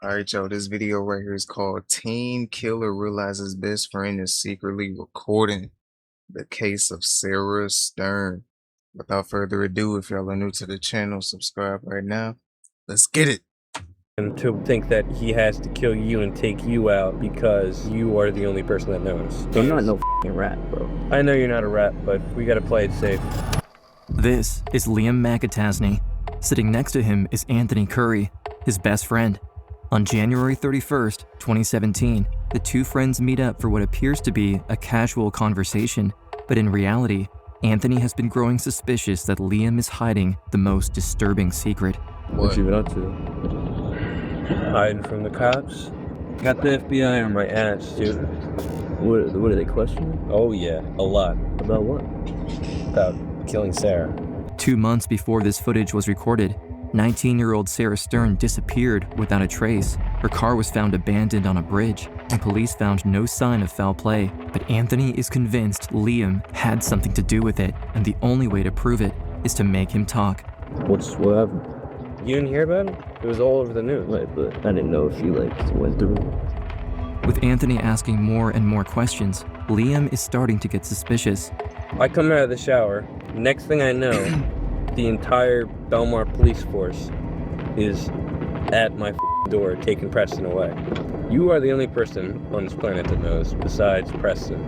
Alright, y'all, this video right here is called Teen Killer Realizes Best Friend is Secretly Recording the Case of Sarah Stern. Without further ado, if y'all are new to the channel, subscribe right now. Let's get it. And to think that he has to kill you and take you out because you are the only person that knows. I'm not no f***ing rat, bro. I know you're not a rat, but we gotta play it safe. This is Liam McAtasney. Sitting next to him is Anthony Curry, his best friend. On January 31st, 2017, the two friends meet up for what appears to be a casual conversation, but in reality, Anthony has been growing suspicious that Liam is hiding the most disturbing secret. What you been up to? Hiding from the cops. Got the FBI on my ass, dude. What are they questioning? Oh yeah, a lot. About what? About killing Sarah. 2 months before this footage was recorded, 19-year-old Sarah Stern disappeared without a trace. Her car was found abandoned on a bridge, and police found no sign of foul play. But Anthony is convinced Liam had something to do with it, and the only way to prove it is to make him talk. What happened? You didn't hear about it? It was all over the news. Right, but I didn't know if you went through. With Anthony asking more and more questions, Liam is starting to get suspicious. I come out of the shower. Next thing I know, the entire Belmar police force is at my door taking Preston away. You are the only person on this planet that knows besides Preston.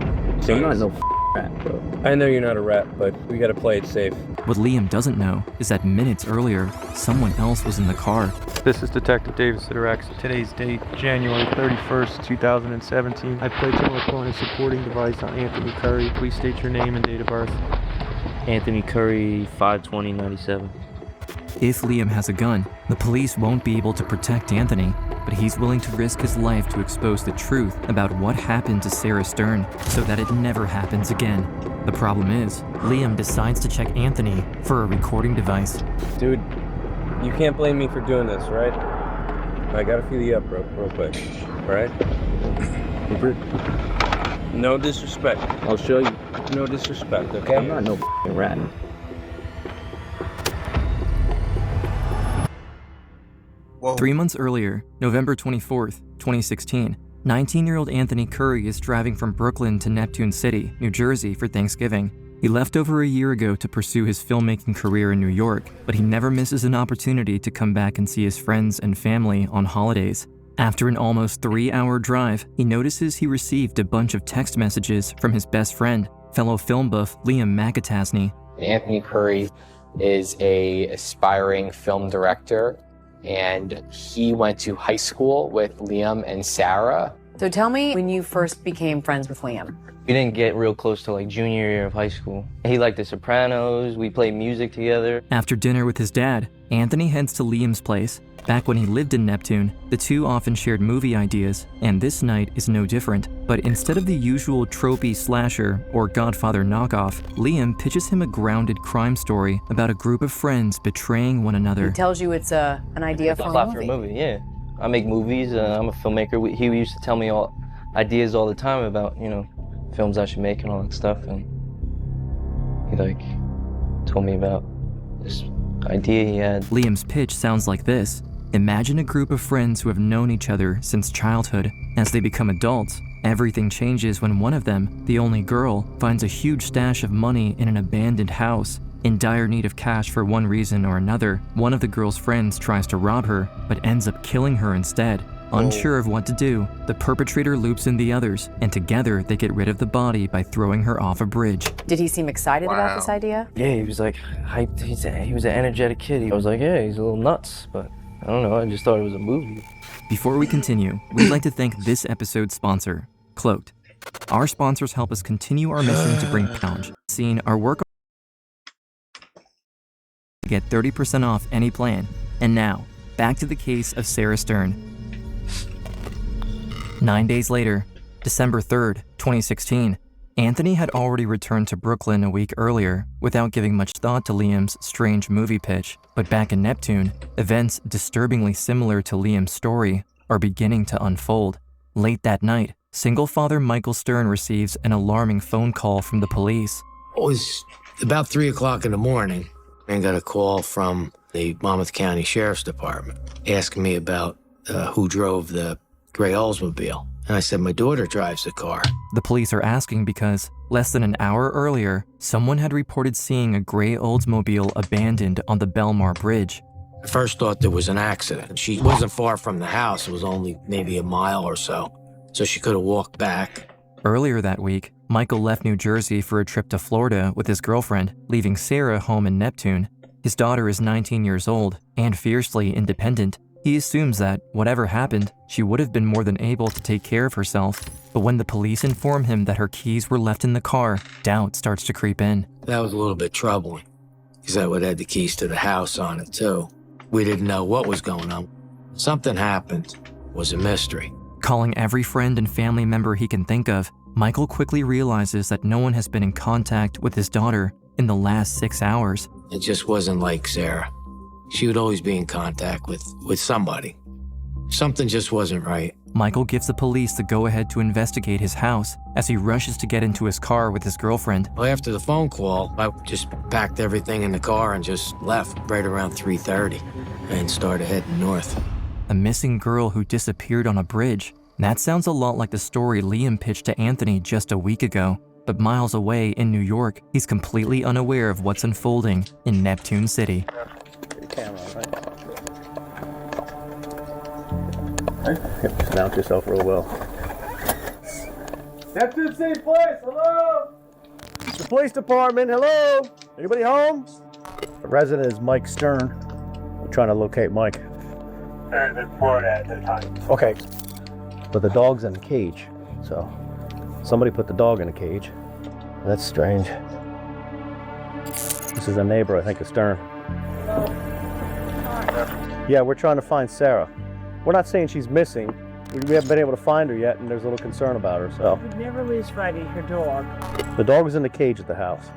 I'm not no rat, bro. I know you're not a rat, but we gotta play it safe. What Liam doesn't know is that minutes earlier, someone else was in the car. This is Detective David Siderax. Today's date, January 31st, 2017. I played someone on a supporting device on Anthony Curry. Please state your name and date of birth. Anthony Curry, 5/20/97. If Liam has a gun, the police won't be able to protect Anthony, but he's willing to risk his life to expose the truth about what happened to Sarah Stern so that it never happens again. The problem is, Liam decides to check Anthony for a recording device. Dude, you can't blame me for doing this, right? I gotta feel you up real quick, right? No disrespect. I'll show you. No disrespect, okay? I'm not no f***ing rat. Whoa. 3 months earlier, November 24th, 2016, 19-year-old Anthony Curry is driving from Brooklyn to Neptune City, New Jersey for Thanksgiving. He left over a year ago to pursue his filmmaking career in New York, but he never misses an opportunity to come back and see his friends and family on holidays. After an almost 3-hour drive, he notices he received a bunch of text messages from his best friend, fellow film buff Liam McAtasney. Anthony Curry is an aspiring film director, and he went to high school with Liam and Sarah. So tell me when you first became friends with Liam. We didn't get real close till like junior year of high school. He liked The Sopranos, we played music together. After dinner with his dad, Anthony heads to Liam's place. Back when he lived in Neptune, the two often shared movie ideas, and this night is no different. But instead of the usual tropey slasher or Godfather knockoff, Liam pitches him a grounded crime story about a group of friends betraying one another. He tells you it's an idea for Plot a for a movie. movie, yeah. I make movies, I'm a filmmaker. He used to tell me ideas all the time about, films I should make and all that stuff, and he told me about this idea he had. Liam's pitch sounds like this. Imagine a group of friends who have known each other since childhood. As they become adults, everything changes when one of them, the only girl, finds a huge stash of money in an abandoned house. In dire need of cash for one reason or another, one of the girl's friends tries to rob her, but ends up killing her instead. Unsure of what to do, the perpetrator loops in the others, and together they get rid of the body by throwing her off a bridge. Did he seem excited about this idea? Yeah, he was hyped. He was an energetic kid. I was like, yeah, he's a little nuts, but I don't know, I just thought it was a movie. Before we continue, we'd like to thank this episode's sponsor, Cloaked. Our sponsors help us continue our mission to bring challenge. Seeing our work to get 30% off any plan. And now, back to the case of Sarah Stern. 9 days later, December 3rd, 2016, Anthony had already returned to Brooklyn a week earlier without giving much thought to Liam's strange movie pitch. But back in Neptune, events disturbingly similar to Liam's story are beginning to unfold. Late that night, single father Michael Stern receives an alarming phone call from the police. It was about 3 o'clock in the morning. I got a call from the Monmouth County Sheriff's Department asking me about who drove the gray Oldsmobile. And I said, my daughter drives the car. The police are asking because, less than an hour earlier, someone had reported seeing a gray Oldsmobile abandoned on the Belmar Bridge. I first thought there was an accident. She wasn't far from the house. It was only maybe a mile or so she could have walked back. Earlier that week, Michael left New Jersey for a trip to Florida with his girlfriend, leaving Sarah home in Neptune. His daughter is 19 years old and fiercely independent. He assumes that, whatever happened, she would have been more than able to take care of herself. But when the police inform him that her keys were left in the car, doubt starts to creep in. That was a little bit troubling, because that would have the keys to the house on it, too. We didn't know what was going on. Something happened. It was a mystery. Calling every friend and family member he can think of, Michael quickly realizes that no one has been in contact with his daughter in the last 6 hours. It just wasn't like Sarah. She would always be in contact with somebody. Something just wasn't right. Michael gives the police the go-ahead to investigate his house as he rushes to get into his car with his girlfriend. Well, after the phone call, I just packed everything in the car and just left right around 3:30 and started heading north. A missing girl who disappeared on a bridge. That sounds a lot like the story Liam pitched to Anthony just a week ago. But miles away in New York, he's completely unaware of what's unfolding in Neptune City. Camera, right? Just mount yourself real well. Neptune City Police, hello? The police department, hello? Anybody home? The resident is Mike Stern. We're trying to locate Mike. Stern's in Florida at the time. Okay. But the dog's in a cage, so somebody put the dog in a cage. That's strange. This is a neighbor, I think, of Stern. Yeah, we're trying to find Sarah. We're not saying she's missing. We haven't been able to find her yet, and there's a little concern about her, so. You'd never lose Friday, her dog. The dog was in the cage at the house.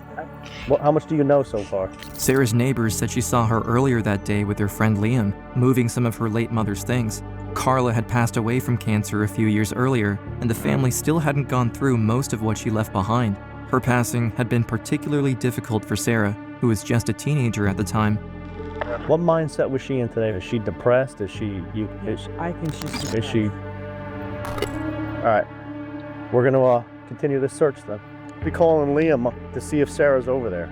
How much do you know so far? Sarah's neighbors said she saw her earlier that day with her friend Liam, moving some of her late mother's things. Carla had passed away from cancer a few years earlier, and the family still hadn't gone through most of what she left behind. Her passing had been particularly difficult for Sarah, who was just a teenager at the time. What mindset was she in today? Is she depressed? I think she's Is she? All right. We're going to continue this search then. Be calling Liam to see if Sarah's over there.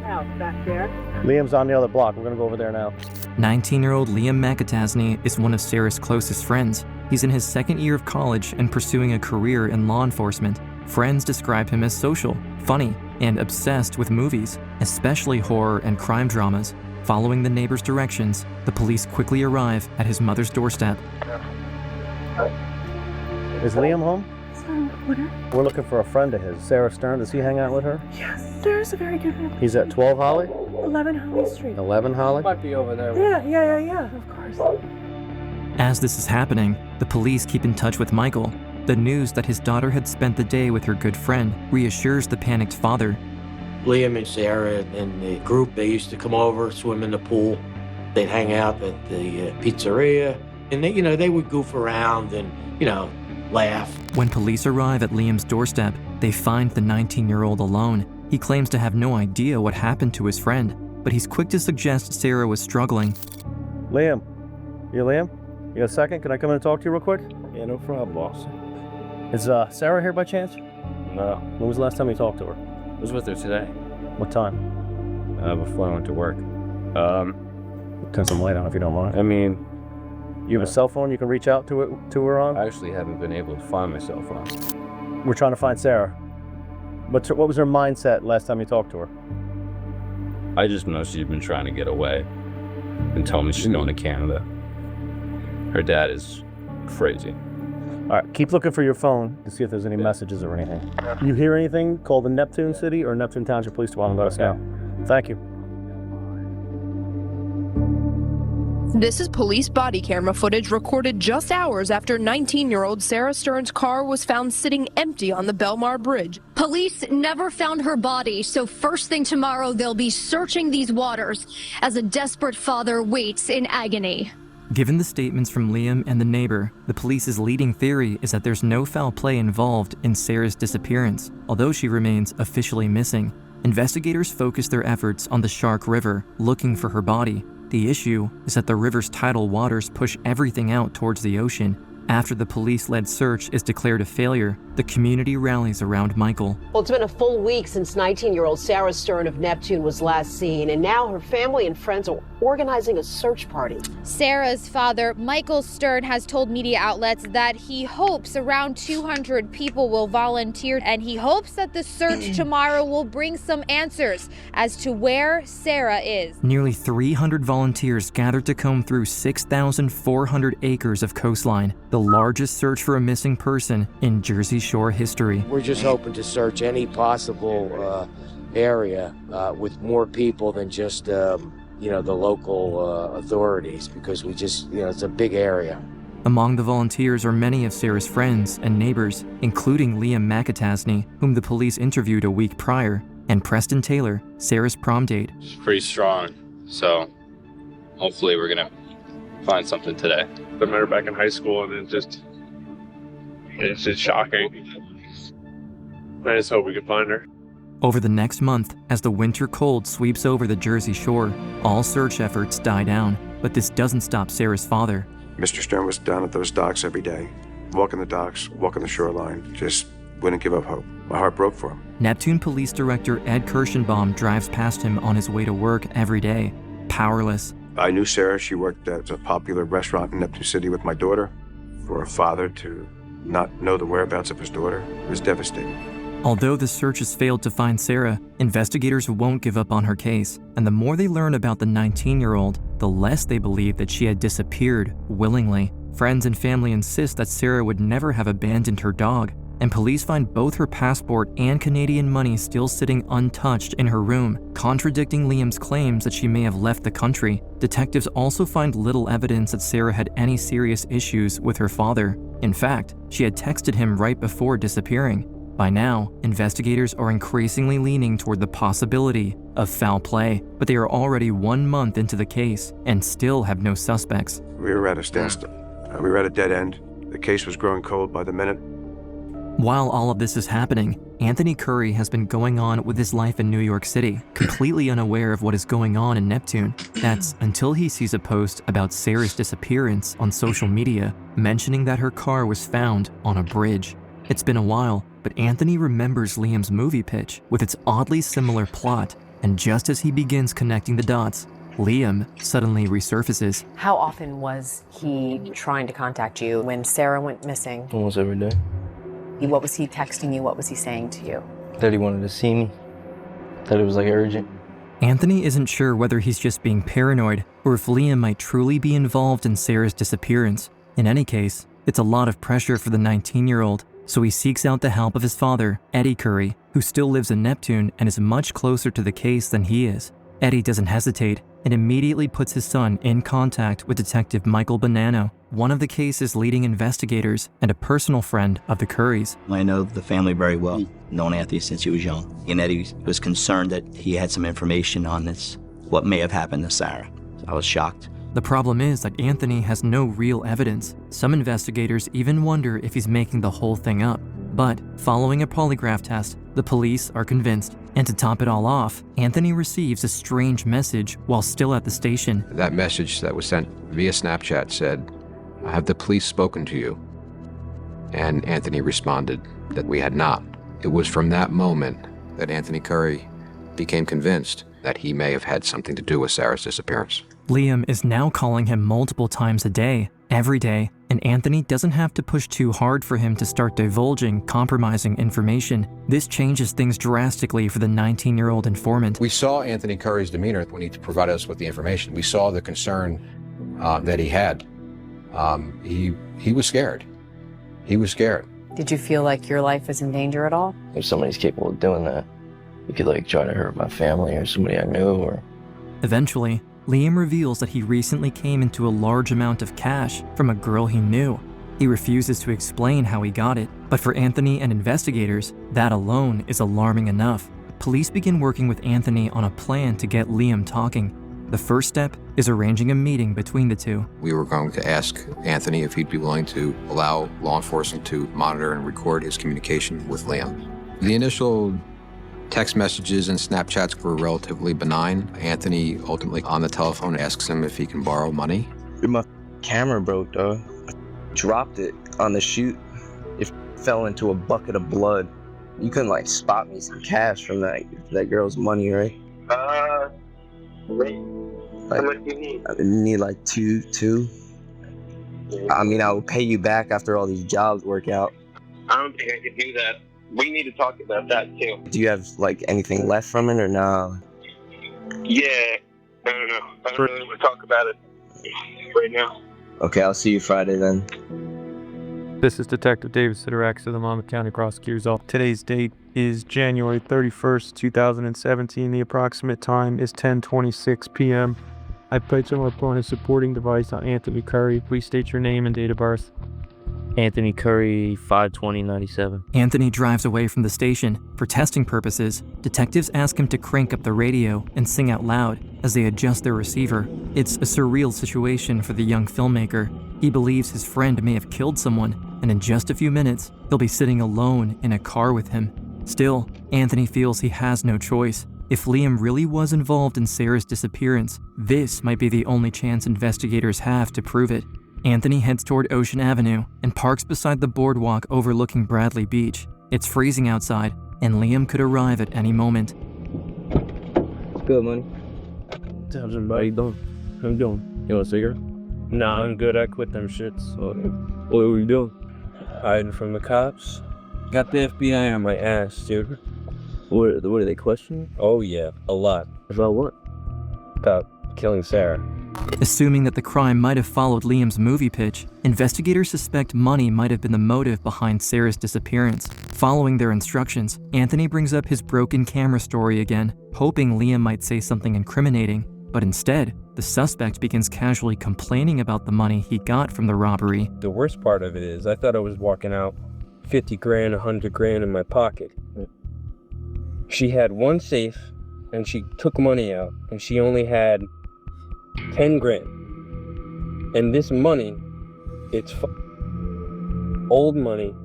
out back there. Liam's on the other block. We're going to go over there now. 19-year-old Liam McAtasney is one of Sarah's closest friends. He's in his second year of college and pursuing a career in law enforcement. Friends describe him as social, funny, and obsessed with movies, especially horror and crime dramas. Following the neighbor's directions, the police quickly arrive at his mother's doorstep. Is Liam home? We're looking for a friend of his, Sarah Stern. Does he hang out with her? Yes, there's a very good one. He's at 12 Holly? 11 Holly Street. 11 Holly? Might be over there. Yeah, of course. As this is happening, the police keep in touch with Michael. The news that his daughter had spent the day with her good friend reassures the panicked father. Liam and Sarah and the group, they used to come over, swim in the pool. They'd hang out at the pizzeria, and they would goof around and, laugh. When police arrive at Liam's doorstep, they find the 19-year-old alone. He claims to have no idea what happened to his friend, but he's quick to suggest Sarah was struggling. Liam? You Liam? You got a second? Can I come in and talk to you real quick? Yeah, no problem, boss. Is Sarah here by chance? No. When was the last time you talked to her? I was with her today. What time? Before I went to work. Turn some light on if you don't mind. I mean, you have a cell phone you can reach out to her on? I actually haven't been able to find my cell phone. We're trying to find Sarah. What was her mindset last time you talked to her? I just know she's been trying to get away and told me she's going to Canada. Her dad is crazy. All right, keep looking for your phone to see if there's any messages or anything. You hear anything, call the Neptune City or Neptune Township Police Department. Let us know. Thank you. This is police body camera footage recorded just hours after 19-year-old Sarah Stern's car was found sitting empty on the Belmar Bridge. Police never found her body, so first thing tomorrow they'll be searching these waters as a desperate father waits in agony. Given the statements from Liam and the neighbor, the police's leading theory is that there's no foul play involved in Sarah's disappearance, although she remains officially missing. Investigators focus their efforts on the Shark River, looking for her body. The issue is that the river's tidal waters push everything out towards the ocean. After the police-led search is declared a failure, the community rallies around Michael. Well, it's been a full week since 19-year-old Sarah Stern of Neptune was last seen, and now her family and friends are organizing a search party. Sarah's father, Michael Stern, has told media outlets that he hopes around 200 people will volunteer, and he hopes that the search tomorrow will bring some answers as to where Sarah is. Nearly 300 volunteers gathered to comb through 6,400 acres of coastline, the largest search for a missing person in Jersey Shore history. We're just hoping to search any possible area with more people than just, the local authorities, because we just, it's a big area. Among the volunteers are many of Sarah's friends and neighbors, including Liam McAtasney, whom the police interviewed a week prior, and Preston Taylor, Sarah's prom date. It's pretty strong, so hopefully we're gonna find something today. I met her back in high school, and it's just shocking. I just hope we can find her. Over the next month, as the winter cold sweeps over the Jersey Shore, all search efforts die down. But this doesn't stop Sarah's father. Mr. Stern was down at those docks every day, walking the docks, walking the shoreline, just wouldn't give up hope. My heart broke for him. Neptune Police Director Ed Kirschenbaum drives past him on his way to work every day, powerless. I knew Sarah. She worked at a popular restaurant in Neptune City with my daughter. For a father to not know the whereabouts of his daughter was devastating. Although the search has failed to find Sarah, investigators won't give up on her case, and the more they learn about the 19-year-old, the less they believe that she had disappeared willingly. Friends and family insist that Sarah would never have abandoned her dog, and police find both her passport and Canadian money still sitting untouched in her room, contradicting Liam's claims that she may have left the country. Detectives also find little evidence that Sarah had any serious issues with her father. In fact, she had texted him right before disappearing. By now, investigators are increasingly leaning toward the possibility of foul play, but they are already 1 month into the case and still have no suspects. We were at a standstill. We were at a dead end. The case was growing cold by the minute. While all of this is happening, Anthony Curry has been going on with his life in New York City, completely unaware of what is going on in Neptune. That's until he sees a post about Sarah's disappearance on social media, mentioning that her car was found on a bridge. It's been a while, but Anthony remembers Liam's movie pitch with its oddly similar plot, and just as he begins connecting the dots, Liam suddenly resurfaces. How often was he trying to contact you when Sarah went missing? Almost every day. What was he texting you? What was he saying to you? That he wanted to see me. That it was like urgent. Anthony isn't sure whether he's just being paranoid or if Liam might truly be involved in Sarah's disappearance. In any case, it's a lot of pressure for the 19-year-old, so he seeks out the help of his father, Eddie Curry, who still lives in Neptune and is much closer to the case than he is. Eddie doesn't hesitate and immediately puts his son in contact with Detective Michael Bonanno, one of the case's leading investigators and a personal friend of the Currys. I know the family very well, known Anthony since he was young, and Eddie was concerned that he had some information on this, what may have happened to Sarah. I was shocked. The problem is that Anthony has no real evidence. Some investigators even wonder if he's making the whole thing up. But following a polygraph test, the police are convinced. And to top it all off, Anthony receives a strange message while still at the station. That message that was sent via Snapchat said, "Have the police spoken to you?" And Anthony responded that we had not. It was from that moment that Anthony Curry became convinced that he may have had something to do with Sarah's disappearance. Liam is now calling him multiple times a day, every day, and Anthony doesn't have to push too hard for him to start divulging compromising information. This changes things drastically for the 19-year-old informant. We saw Anthony Curry's demeanor when he provided us with the information. We saw the concern that he had. He was scared. He was scared. Did you feel like your life was in danger at all? If somebody's capable of doing that, he could try to hurt my family or somebody I knew or... Eventually, Liam reveals that he recently came into a large amount of cash from a girl he knew. He refuses to explain how he got it, but for Anthony and investigators, that alone is alarming enough. Police begin working with Anthony on a plan to get Liam talking. The first step is arranging a meeting between the two. We were going to ask Anthony if he'd be willing to allow law enforcement to monitor and record his communication with Liam. The initial Text messages and Snapchats were relatively benign. Anthony ultimately on the telephone asks him if he can borrow money. My camera broke, dog. Dropped it on the shoot. It fell into a bucket of blood. You couldn't like spot me some cash from that girl's money, right? Wait. Like, How much do you need? I need like two. I mean, I will pay you back after all these jobs work out. I don't think I could do that. We need to talk about that too. Do you have like anything left from it or nah? Yeah. I don't know. I don't really want to talk about it right now. Okay, I'll see you Friday then. This is Detective David Siderax of the Monmouth County Prosecutor's Office. Today's date is January 31st, 2017. The approximate time is 10:26 p.m. I placed someone upon a supporting device on Anthony Curry. Please state your name and date of birth. Anthony Curry, 5/20/97. Anthony drives away from the station. For testing purposes, detectives ask him to crank up the radio and sing out loud as they adjust their receiver. It's a surreal situation for the young filmmaker. He believes his friend may have killed someone, and in just a few minutes, he'll be sitting alone in a car with him. Still, Anthony feels he has no choice. If Liam really was involved in Sarah's disappearance, this might be the only chance investigators have to prove it. Anthony heads toward Ocean Avenue and parks beside the boardwalk overlooking Bradley Beach. It's freezing outside, and Liam could arrive at any moment. Good, money. How you doing? How you doing? You want a cigarette? Nah, I'm good. I quit them shits. What were you doing? Hiding from the cops. Got the FBI on my ass, dude. What are they questioning? Oh yeah, a lot. About what? About killing Sarah. Assuming that the crime might have followed Liam's movie pitch, investigators suspect money might have been the motive behind Sarah's disappearance. Following their instructions, Anthony brings up his broken camera story again, hoping Liam might say something incriminating. But instead, the suspect begins casually complaining about the money he got from the robbery. The worst part of it is, I thought I was walking out 50 grand, 100 grand in my pocket. She had one safe, and she took money out, and she only had 10 grand. And this money, it's old money,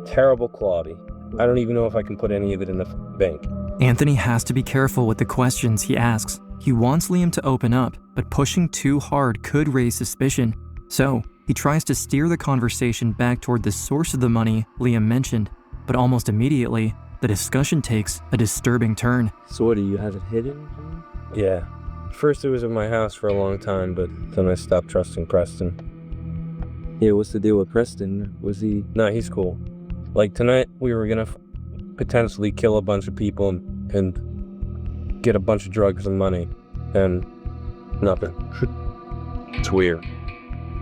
terrible quality. I don't even know if I can put any of it in the bank. Anthony has to be careful with the questions he asks. He wants Liam to open up, but pushing too hard could raise suspicion. So, he tries to steer the conversation back toward the source of the money Liam mentioned, but almost immediately, the discussion takes a disturbing turn. So what, do you have it hidden? Yeah. First it was in my house for a long time, but then I stopped trusting Preston. Yeah, what's the deal with Preston? Was he... Nah, he's cool. Like tonight, we were gonna potentially kill a bunch of people and get a bunch of drugs and money, and nothing. It's weird.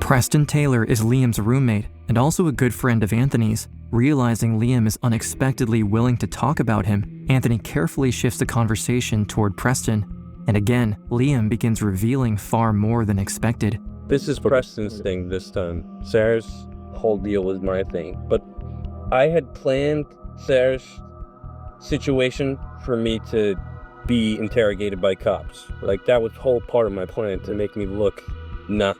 Preston Taylor is Liam's roommate and also a good friend of Anthony's. Realizing Liam is unexpectedly willing to talk about him, Anthony carefully shifts the conversation toward Preston. And again, Liam begins revealing far more than expected. This is Preston's thing this time. Sarah's whole deal was my thing. But I had planned Sarah's situation for me to be interrogated by cops. Like, that was whole part of my plan, to make me look not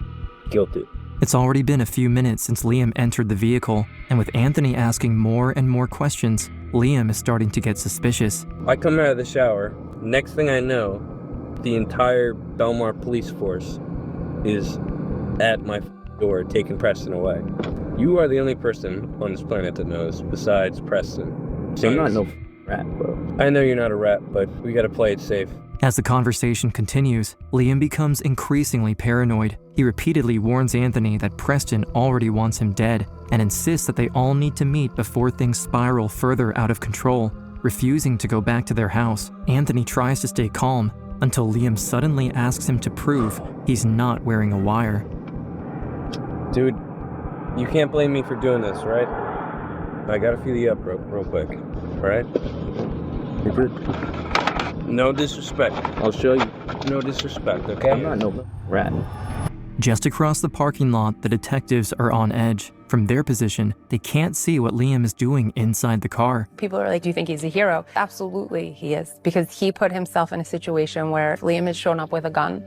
guilty. It's already been a few minutes since Liam entered the vehicle, and with Anthony asking more and more questions, Liam is starting to get suspicious. I come out of the shower. Next thing I know, the entire Belmar police force is at my door taking Preston away. You are the only person on this planet that knows, besides Preston. I'm not no rat, bro. I know you're not a rat, but we gotta play it safe. As the conversation continues, Liam becomes increasingly paranoid. He repeatedly warns Anthony that Preston already wants him dead and insists that they all need to meet before things spiral further out of control. Refusing to go back to their house, Anthony tries to stay calm until Liam suddenly asks him to prove he's not wearing a wire. Dude, you can't blame me for doing this, right? I gotta feel you up real quick, alright? You're good. No disrespect. I'll show you. No disrespect, okay? I'm not no rat. Just across the parking lot, the detectives are on edge. From their position, they can't see what Liam is doing inside the car. People are like, do you think he's a hero? Absolutely, he is. Because he put himself in a situation where if Liam had shown up with a gun,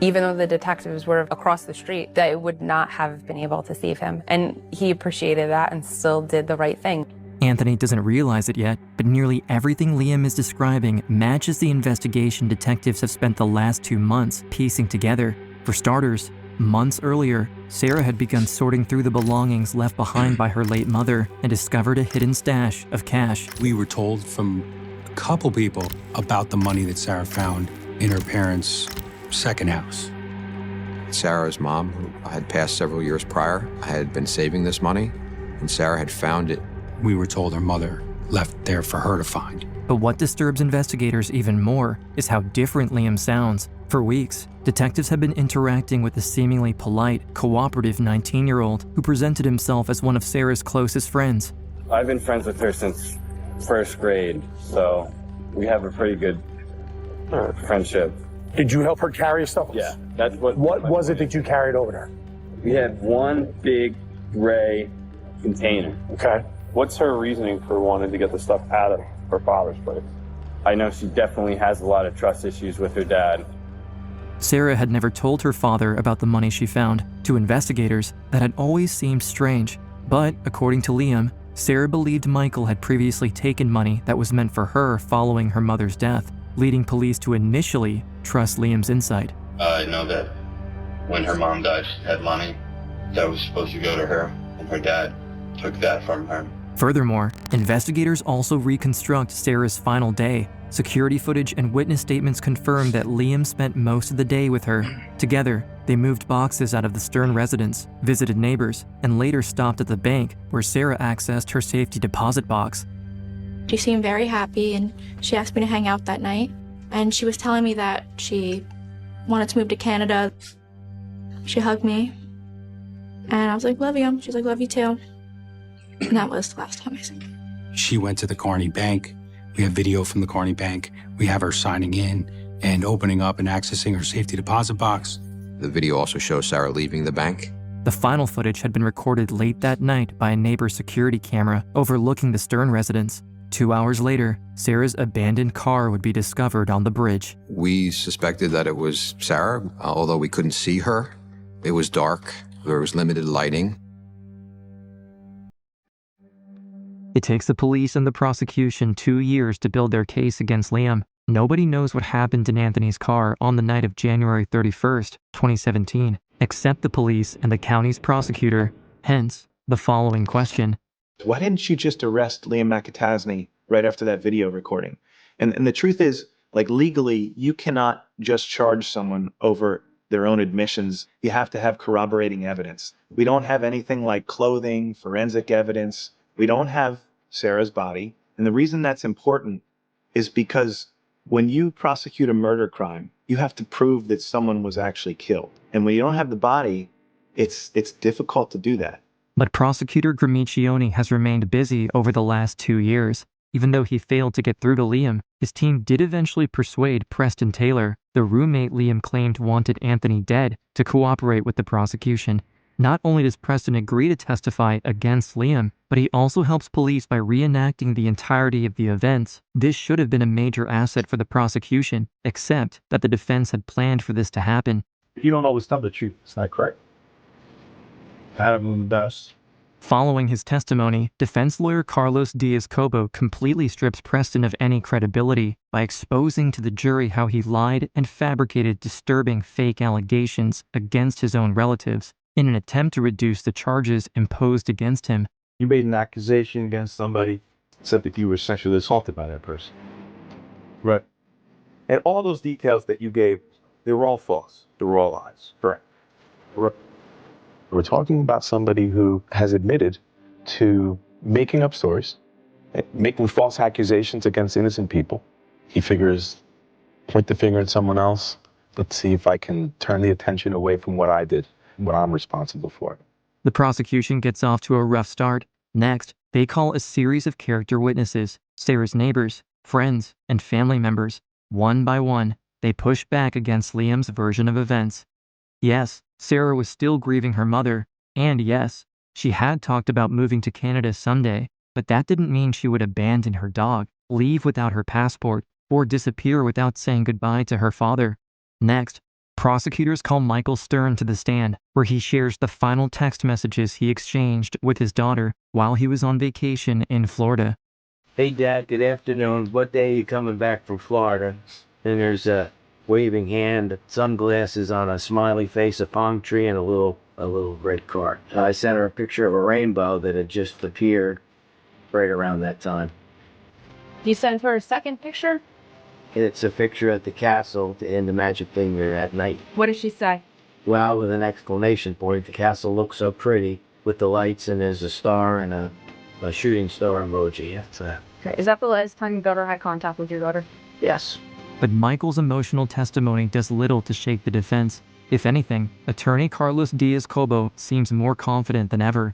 even though the detectives were across the street, they would not have been able to save him. And he appreciated that and still did the right thing. Anthony doesn't realize it yet, but nearly everything Liam is describing matches the investigation detectives have spent the last 2 months piecing together. For starters, months earlier, Sarah had begun sorting through the belongings left behind by her late mother and discovered a hidden stash of cash. We were told from a couple people about the money that Sarah found in her parents' second house. Sarah's mom, who had passed several years prior, had been saving this money, and Sarah had found it. We were told her mother left there for her to find. But what disturbs investigators even more is how different Liam sounds. For weeks, detectives have been interacting with the seemingly polite, cooperative 19-year-old who presented himself as one of Sarah's closest friends. I've been friends with her since first grade, so we have a pretty good friendship. Did you help her carry stuff? Yeah, that's what. What was it that you carried over there? We had one big gray container. Okay. What's her reasoning for wanting to get the stuff out of her father's place? I know she definitely has a lot of trust issues with her dad. Sarah had never told her father about the money she found. To investigators, that had always seemed strange. But, according to Liam, Sarah believed Michael had previously taken money that was meant for her following her mother's death, leading police to initially trust Liam's insight. I know that when her mom died, she had money that was supposed to go to her, and her dad took that from her. Furthermore, investigators also reconstruct Sarah's final day. Security footage and witness statements confirm that Liam spent most of the day with her. Together, they moved boxes out of the Stern residence, visited neighbors, and later stopped at the bank where Sarah accessed her safety deposit box. She seemed very happy, and she asked me to hang out that night. And she was telling me that she wanted to move to Canada. She hugged me, and I was like, love you. She's like, love you too. And that was the last time I saw her. She went to the Carney Bank. We have video from the Carney Bank. We have her signing in and opening up and accessing her safety deposit box. The video also shows Sarah leaving the bank. The final footage had been recorded late that night by a neighbor's security camera overlooking the Stern residence. 2 hours later, Sarah's abandoned car would be discovered on the bridge. We suspected that it was Sarah, although we couldn't see her. It was dark. There was limited lighting. It takes the police and the prosecution 2 years to build their case against Liam. Nobody knows what happened in Anthony's car on the night of January 31st, 2017, except the police and the county's prosecutor. Hence, the following question. Why didn't you just arrest Liam McAtasney right after that video recording? And the truth is, like, legally, you cannot just charge someone over their own admissions. You have to have corroborating evidence. We don't have anything like clothing, forensic evidence. We don't have Sarah's body. And the reason that's important is because when you prosecute a murder crime, you have to prove that someone was actually killed. And when you don't have the body, it's difficult to do that. But prosecutor Gramiccioni has remained busy over the last 2 years. Even though he failed to get through to Liam, his team did eventually persuade Preston Taylor, the roommate Liam claimed wanted Anthony dead, to cooperate with the prosecution. Not only does Preston agree to testify against Liam, but he also helps police by reenacting the entirety of the events. This should have been a major asset for the prosecution, except that the defense had planned for this to happen. You don't always tell the truth. It's not correct. Adam does. Following his testimony, defense lawyer Carlos Diaz-Cobo completely strips Preston of any credibility by exposing to the jury how he lied and fabricated disturbing fake allegations against his own relatives in an attempt to reduce the charges imposed against him. You made an accusation against somebody, except that you were sexually assaulted by that person. Right. And all those details that you gave, they were all false. They were all lies. Correct. We're talking about somebody who has admitted to making up stories, making false accusations against innocent people. He figures, point the finger at someone else. Let's see if I can turn the attention away from what I did, what I'm responsible for. The prosecution gets off to a rough start. Next, they call a series of character witnesses, Sarah's neighbors, friends, and family members. One by one, they push back against Liam's version of events. Yes, Sarah was still grieving her mother, and yes, she had talked about moving to Canada someday, but that didn't mean she would abandon her dog, leave without her passport, or disappear without saying goodbye to her father. Next, Prosecutors call Michael Stern to the stand, where he shares the final text messages he exchanged with his daughter while he was on vacation in Florida. Hey, Dad, good afternoon. What day are you coming back from Florida? And there's a waving hand, sunglasses on a smiley face, a palm tree, and a little red car. I sent her a picture of a rainbow that had just appeared right around that time. You sent her a second picture? It's a picture at the castle in the Magic Finger at night. What did she say? Well, with an exclamation point, the castle looks so pretty with the lights, and there's a star and a shooting star emoji. That's Okay, is that the last time your daughter had contact with your daughter? Yes. But Michael's emotional testimony does little to shake the defense. If anything, attorney Carlos Diaz-Cobo seems more confident than ever.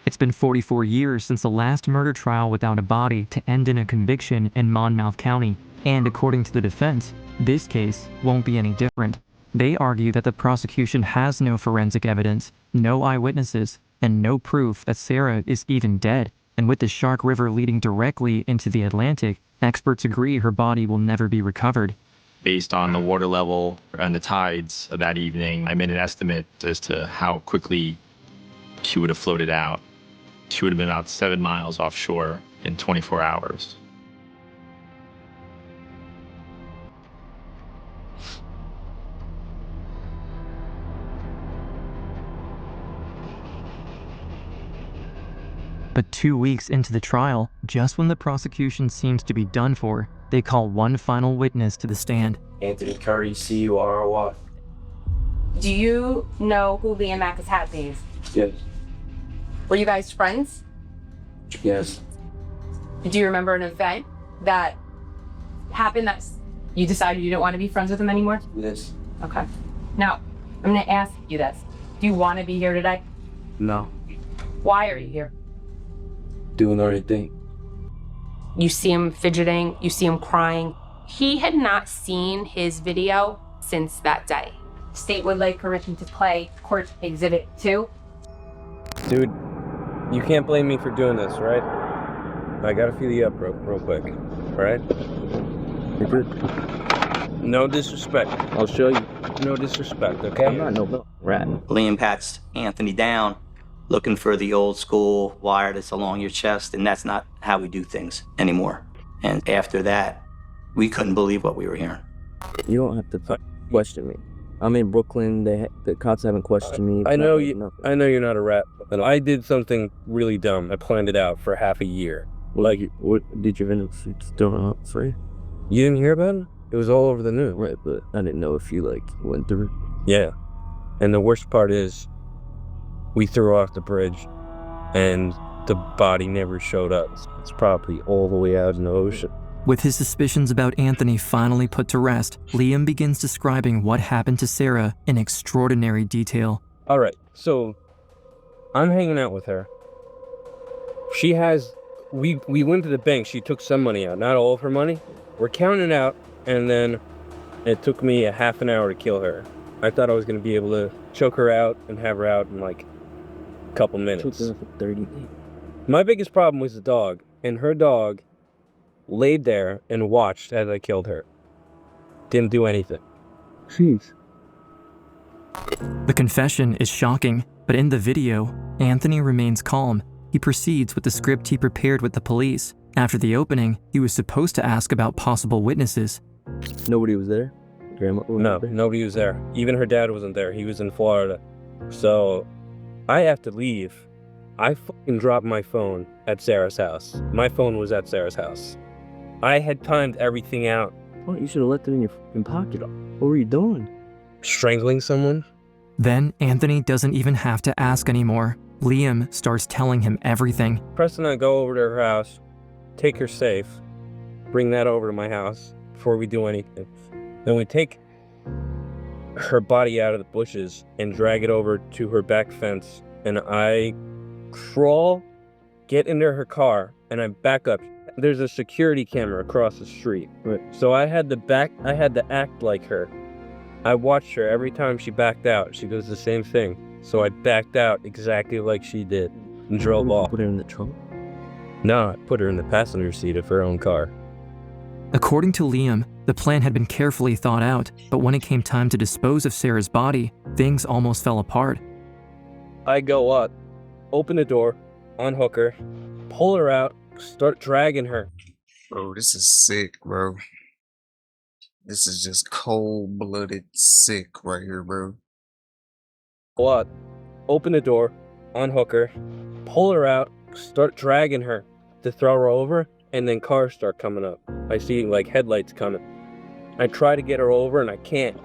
It's been 44 years since the last murder trial without a body to end in a conviction in Monmouth County. And according to the defense, this case won't be any different. They argue that the prosecution has no forensic evidence, no eyewitnesses, and no proof that Sarah is even dead. And with the Shark River leading directly into the Atlantic, experts agree her body will never be recovered. Based on the water level and the tides of that evening, I made an estimate as to how quickly she would have floated out. She would have been about 7 miles offshore in 24 hours. But 2 weeks into the trial, just when the prosecution seems to be done for, they call one final witness to the stand. Anthony Curry, C-U-R-R-Y. Do you know who Liam Makatazny is? Yes. Were you guys friends? Yes. Do you remember an event that happened that you decided you didn't want to be friends with him anymore? Yes. Okay. Now, I'm going to ask you this. Do you want to be here today? No. Why are you here? Doing the right thing. You see him fidgeting, you see him crying. He had not seen his video since that day. State would like permission to play Court Exhibit 2. Dude, you can't blame me for doing this, right? I gotta feel you up real quick, alright? You're good. No disrespect. I'll show you. No disrespect, okay? I'm not no rat. Liam pats Anthony down, looking for the old school wire that's along your chest, and that's not how we do things anymore. And after that, we couldn't believe what we were hearing. You don't have to question me. I'm in Brooklyn. The cops haven't questioned me. I know you're not a rat. And I did something really dumb. I planned it out for half a year. What did you end up still up free? You didn't hear about it? It was all over the news. Right, but I didn't know if you went through it. Yeah. And the worst part is we threw her off the bridge and the body never showed up. It's probably all the way out in the ocean. With his suspicions about Anthony finally put to rest, Liam begins describing what happened to Sarah in extraordinary detail. All right, so I'm hanging out with her. She has, we went to the bank. She took some money out, not all of her money. We're counting it out, and then it took me a half an hour to kill her. I thought I was going to be able to choke her out and have her out in like a couple minutes. Took her for 30 minutes. My biggest problem was the dog, and her dog laid there and watched as I killed her. Didn't do anything. Jeez. The confession is shocking, but in the video, Anthony remains calm. He proceeds with the script he prepared with the police. After the opening, he was supposed to ask about possible witnesses. Nobody was there? Grandma wasn't No, there? nobody was there. Even her dad wasn't there. He was in Florida. So I have to leave. I fucking dropped my phone at Sarah's house. My phone was at Sarah's house. I had timed everything out. Well, you should have left it in your fucking pocket. What were you doing? Strangling someone? Then Anthony doesn't even have to ask anymore. Liam starts telling him everything. Preston and I go over to her house, take her safe, bring that over to my house before we do anything. Then we take her body out of the bushes and drag it over to her back fence. And I crawl, get into her car, and I back up. There's a security camera across the street. Right. So I had to act like her. I watched her every time she backed out. She does the same thing. So I backed out exactly like she did and drove off. Put her in the trunk? No, I put her in the passenger seat of her own car. According to Liam, the plan had been carefully thought out, but when it came time to dispose of Sarah's body, things almost fell apart. I go up, open the door, unhook her, pull her out, start dragging her. Bro, this is sick, bro. This is just cold-blooded sick right here, bro. Go up, open the door, unhook her, pull her out, start dragging her to throw her over, and then cars start coming up. I see like headlights coming. I try to get her over and I can't.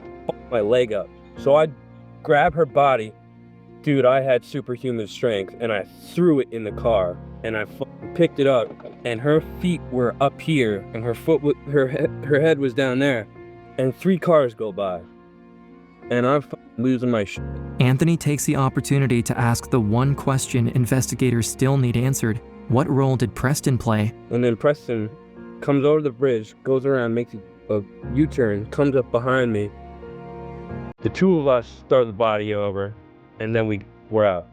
My leg up. So I grab her body. Dude, I had superhuman strength and I threw it in the car and I picked it up and her feet were up here and her head was down there and 3 cars go by and I'm losing my shit. Anthony takes the opportunity to ask the one question investigators still need answered. What role did Preston play? And then Preston comes over the bridge, goes around, makes a U-turn, comes up behind me. The 2 of us throw the body over, and then we're out.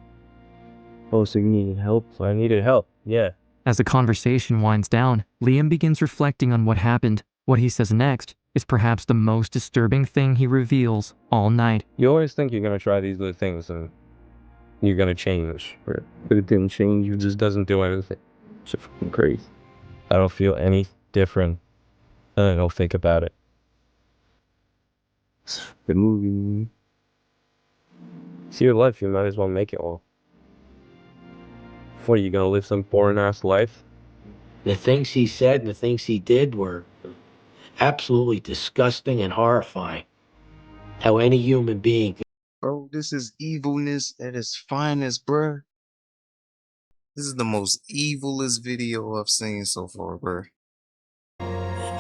Oh, so you needed help? So I needed help, yeah. As the conversation winds down, Liam begins reflecting on what happened. What he says next is perhaps the most disturbing thing he reveals all night. You always think you're going to try these little things and you're going to change. But it didn't change, it just doesn't do anything. It's fucking crazy. I don't feel any different, and I don't think about it. It's a good movie. It's your life, you might as well make it all. What, are you going to live some boring-ass life? The things he said and the things he did were absolutely disgusting and horrifying. How any human being could... Bro, this is evilness at its finest, bruh. This is the most evilest video I've seen so far, bruh.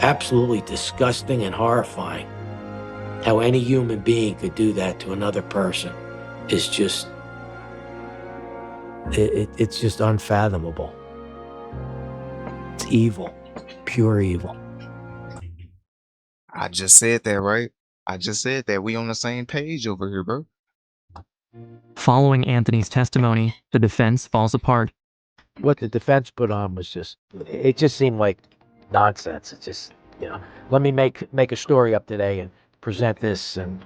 Absolutely disgusting and horrifying. How any human being could do that to another person is just... It's just unfathomable. It's evil. Pure evil. I just said that, right? I just said that. We on the same page over here, bro. Following Anthony's testimony, the defense falls apart. What the defense put on was it just seemed like nonsense. It's just, let me make a story up today and present this and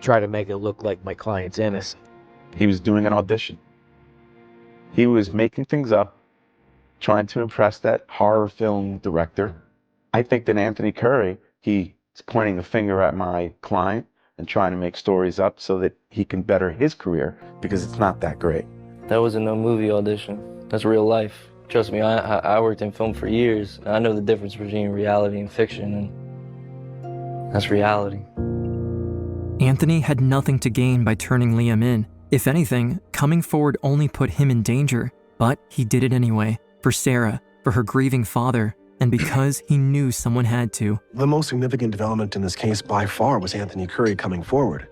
try to make it look like my client's innocent. He was doing an audition. He was making things up, trying to impress that horror film director. I think that Anthony Curry, he's pointing a finger at my client and trying to make stories up so that he can better his career because it's not that great. That wasn't no movie audition. That's real life. Trust me, I worked in film for years. I know the difference between reality and fiction, and that's reality. Anthony had nothing to gain by turning Liam in. If anything, coming forward only put him in danger. But he did it anyway, for Sarah, for her grieving father, and because he knew someone had to. The most significant development in this case by far was Anthony Curry coming forward.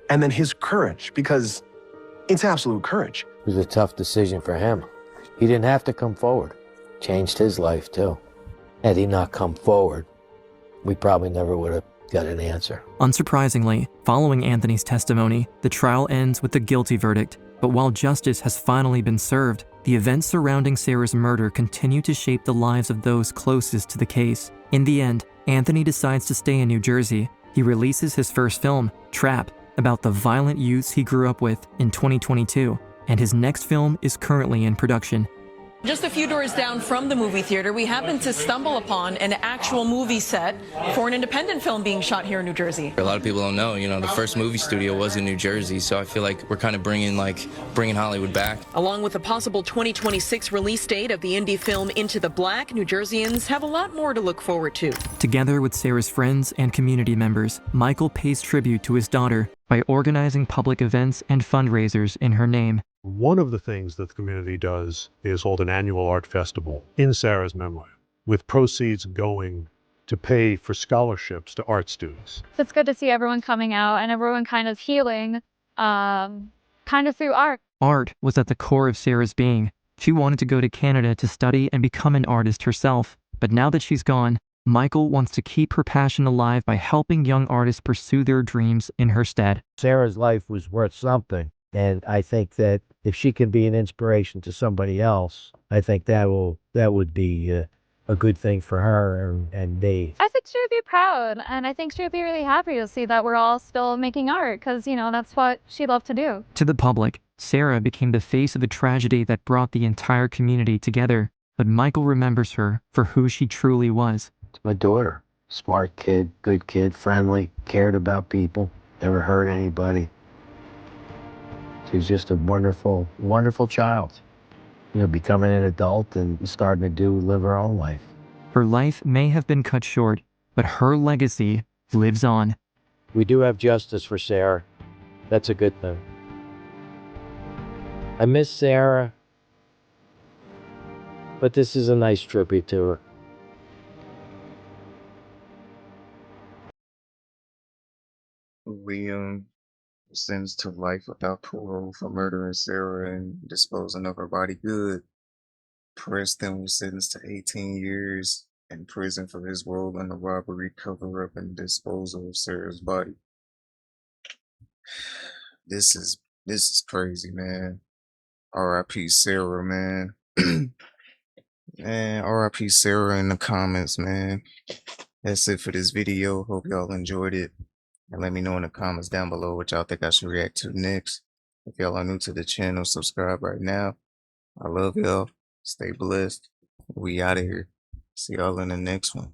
And then his courage, because it's absolute courage. It was a tough decision for him. He didn't have to come forward. Changed his life too. Had he not come forward, we probably never would have got an answer. Unsurprisingly, following Anthony's testimony, the trial ends with a guilty verdict. But while justice has finally been served, the events surrounding Sarah's murder continue to shape the lives of those closest to the case. In the end, Anthony decides to stay in New Jersey. He releases his first film, Trap, about the violent youths he grew up with in 2022, and his next film is currently in production. Just a few doors down from the movie theater, we happened to stumble upon an actual movie set for an independent film being shot here in New Jersey. A lot of people don't know, the first movie studio was in New Jersey, so I feel like we're kind of bringing Hollywood back. Along with a possible 2026 release date of the indie film Into the Black, New Jerseyans have a lot more to look forward to. Together with Sarah's friends and community members, Michael pays tribute to his daughter by organizing public events and fundraisers in her name. One of the things that the community does is hold an annual art festival in Sarah's memory, with proceeds going to pay for scholarships to art students. It's good to see everyone coming out and everyone kind of healing, kind of through art. Art was at the core of Sarah's being. She wanted to go to Canada to study and become an artist herself. But now that she's gone, Michael wants to keep her passion alive by helping young artists pursue their dreams in her stead. Sarah's life was worth something. And I think that if she can be an inspiration to somebody else, I think that would be a good thing for her and Dave. I think she would be proud, and I think she would be really happy to see that we're all still making art, because, you know, that's what she loved to do. To the public, Sarah became the face of the tragedy that brought the entire community together, but Michael remembers her for who she truly was. It's my daughter. Smart kid, good kid, friendly, cared about people, never hurt anybody. She's just a wonderful, wonderful child. You know, becoming an adult and starting to live her own life. Her life may have been cut short, but her legacy lives on. We do have justice for Sarah. That's a good thing. I miss Sarah, but this is a nice tribute to her. William sentenced to life without parole for murdering Sarah and disposing of her body good. Preston was sentenced to 18 years in prison for his role in the robbery, cover-up, and disposal of Sarah's body. This is crazy, man. R.I.P. Sarah, man. Man, R.I.P. Sarah in the comments, man. That's it for this video. Hope y'all enjoyed it. And let me know in the comments down below what y'all think I should react to next. If y'all are new to the channel, subscribe right now. I love y'all. Stay blessed. We out of here. See y'all in the next one.